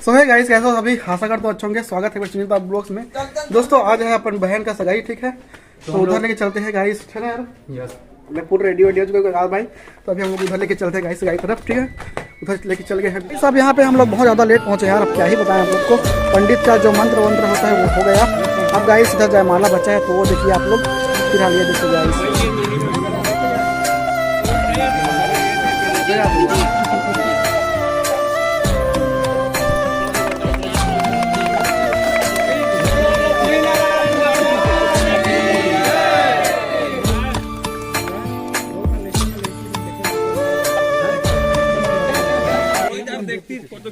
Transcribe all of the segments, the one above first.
सो है गाइस, कैसे हो सभी? आशा करता हूं अच्छे होंगे। स्वागत है सुनीता ब्लॉग्स में। दोस्तों आज है अपन बहन का सगाई, ठीक है? तो उधर लेके चलते हैं गाइस, ठीक है यार? यस। मैं पूरा रेडी हो चुका भाई, तो अभी हम लोग उधर लेके चलते हैं गाइस सगाई तरफ, ठीक है? उधर लेके चल गए हैं सब। यहाँ पे हम लोग बहुत ज़्यादा लेट पहुँचे यार, अब क्या ही बताएं आप लोग को। पंडित का जो मंत्र वंत्र होता है वो हो गया। अब गाइस इधर जयमाला बचा है, तो वो देखिए आप लोग। फिलहाल ये देखिए गाइस, फोटो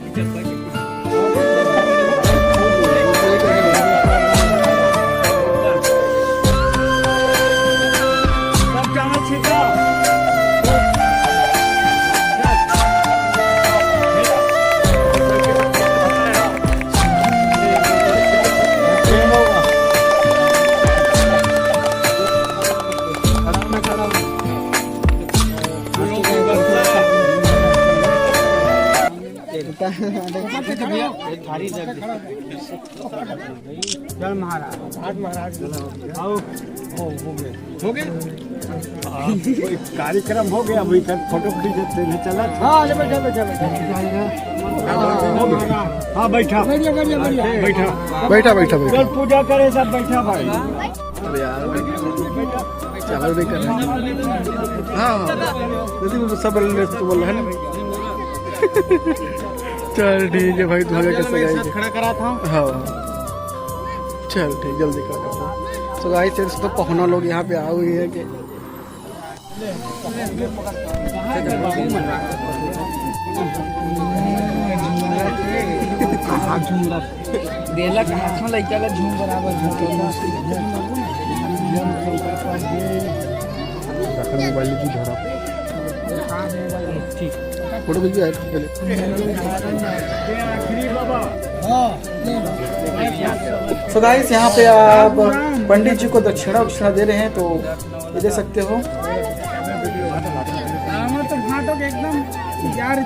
चल महाराज, आज महाराज आओ। हो गए कार्यक्रम हो गया, अभी तक फोटो खींचते हैं। चला हाँ बैठा हाँ बैठा बैठा चल पूजा करे सब। बैठा भाई चलो भी कर हाँ सब तो बोल रहा है ना भाई। चल ठीक है भाई, तुम्हारे कैसे खड़ा करा था? हाँ चल ठीक, जल्दी कर। तो गाइस तो पहुना लोग यहाँ पे आए हुए हैं कि झूम बराबर फोटो खींच आए पहले। तो गाइस यहाँ पे आप पंडित जी को दक्षिणा दे रहे हैं, तो ये दे सकते हो। तो घाटों के एकदम यार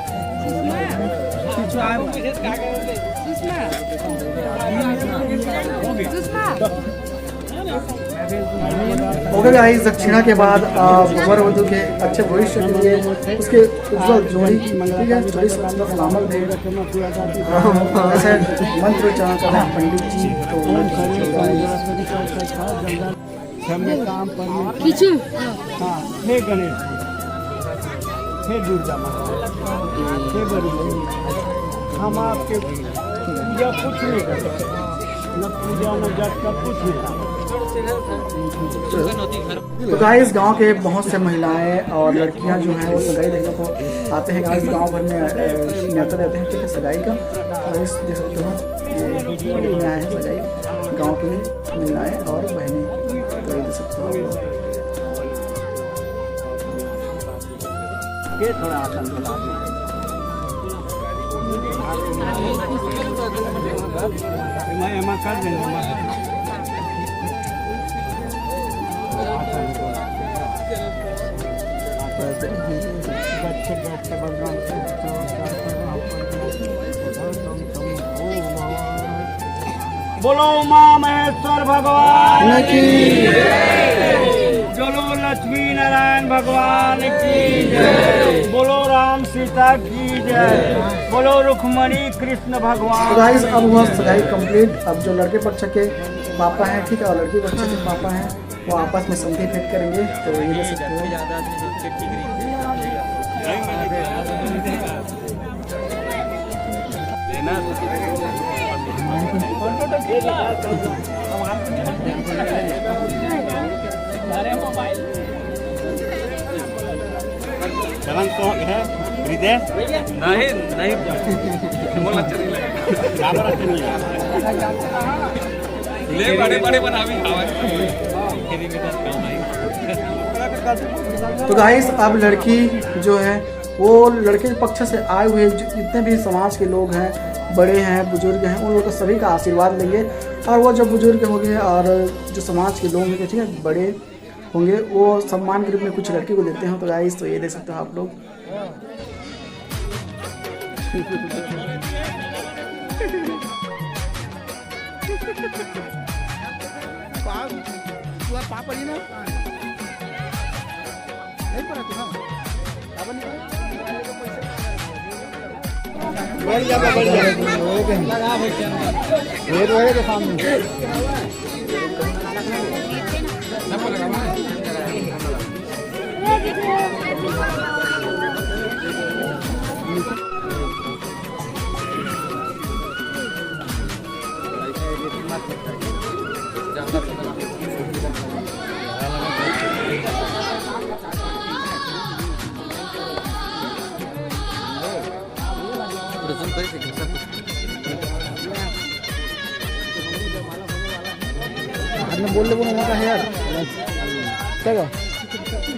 ओके गाइस, दक्षिणा के बाद वर वधू के अच्छे भविष्य के लिए उसके उज्जवल जोड़ी, ठीक है, जोड़ी सलामत है, ऐसे मंत्र उच्चारण कर रहे हैं पंडित जी। तो हे गणेश, हे दुर्गा माता, हे बड़ी, हम आपके पूजा कुछ नहीं कर सकते, न पूजा न जप का कुछ नहीं। तो गाइस गांव के बहुत से महिलाएं और लड़कियां जो हैं वो सगाई देखने को आते हैं। गाइस गांव भर में न्योता देते हैं, ठीक है, सगाई का। गाइस देख सकते हो ये आए हैं सगाई, गांव की महिलाएं और बहनें, तो ये देख सकते हो। ये थोड़ा आसन मैं कर देंगे। बोलो माँ महेश्वर भगवान की, बोलो लक्ष्मी नारायण भगवान की, बोलो राम सीता की जय, बोलो रुक्मणी कृष्ण भगवान। गाइस अब हुआ सगाई कंप्लीट। अब जो लड़के पक्ष के पापा हैं, ठीक है, और लड़की पक्ष के पापा हैं, वो आपस में संधि भेंट करेंगे। तो ये देख सकते हो। चलन तो है हृदय नहीं ले बड़े बनावी। तो गाइस अब लड़की जो है वो लड़के के पक्ष से आए हुए जितने भी समाज के लोग हैं, बड़े हैं, बुजुर्ग हैं, उन लोगों का सभी का आशीर्वाद लेंगे। और वो जो बुजुर्ग होंगे और जो समाज के लोग होंगे, ठीक है, बड़े होंगे, वो सम्मान के रूप में कुछ लड़की को देते हैं। तो गाइस तो ये देख सकते हो आप लोग। पड़ी ना नहीं पड़ा तू हाँ बढ़िया के सामने आपने बोल ले बोलूँगा है यार क्या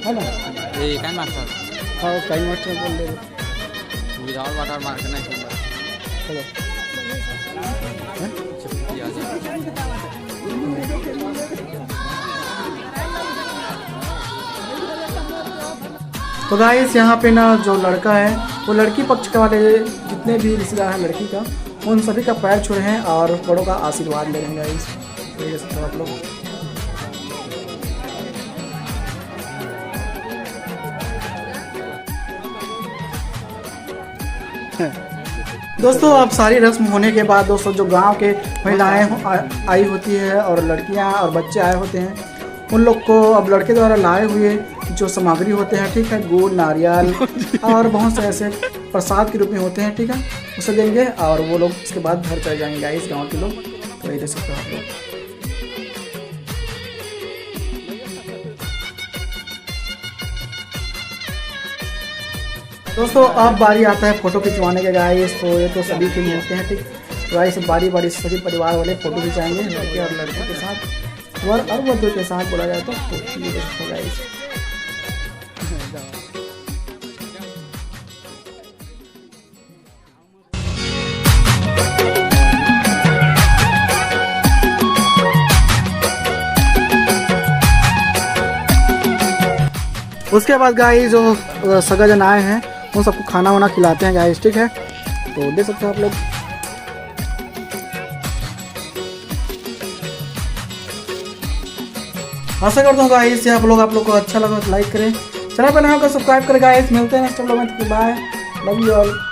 है ना ये काय मारता हाँ कई मास्टर बोल ले विदाउट वाटर मार्क नहीं चलो तो गाइस यहाँ पे ना जो लड़का है वो लड़की पक्ष के वाले जितने भी रिश्तेदार हैं लड़की का उन सभी का पैर छू रहे हैं और बड़ों का आशीर्वाद ले रहे हैं गाइस। तो ये सब आप लोग दोस्तों अब सारी रस्म होने के बाद दोस्तों जो गांव के महिलाएं आई होती है और लड़कियां और बच्चे आए होते हैं उन लोग को अब लड़के द्वारा लाए हुए जो सामग्री होते हैं ठीक है गुड़ नारियल और बहुत से ऐसे प्रसाद के रूप में होते हैं ठीक है उसे देंगे और वो लोग उसके बाद घर चले जाएंगे गाइस गांव के लोग। तो ये देख सकते हो आप लोग। दोस्तों अब बारी आता है फोटो खिंचवाने के गाइस। तो ये तो सभी के लिए होते हैं ठीक गाइस बारी बारी से सभी परिवार वाले फोटो खिंचाएंगे लड़के और लड़कों के साथ वर और वधू के साथ बोला जाए तो ये देखो गाइस। उसके बाद गाइस जो सगा जन आए हैं वो सबको खाना वाना खिलाते हैं गाइस ठीक है। तो देख सकते हो आप लोग। आशा करता हूँ गाइस आप लोग को अच्छा लगा तो लाइक करें, चैनल पर नया हो तो सब्सक्राइब करें गाइस। मिलते हैं नेक्स्ट व्लॉग में, बाय, लव यू ऑल।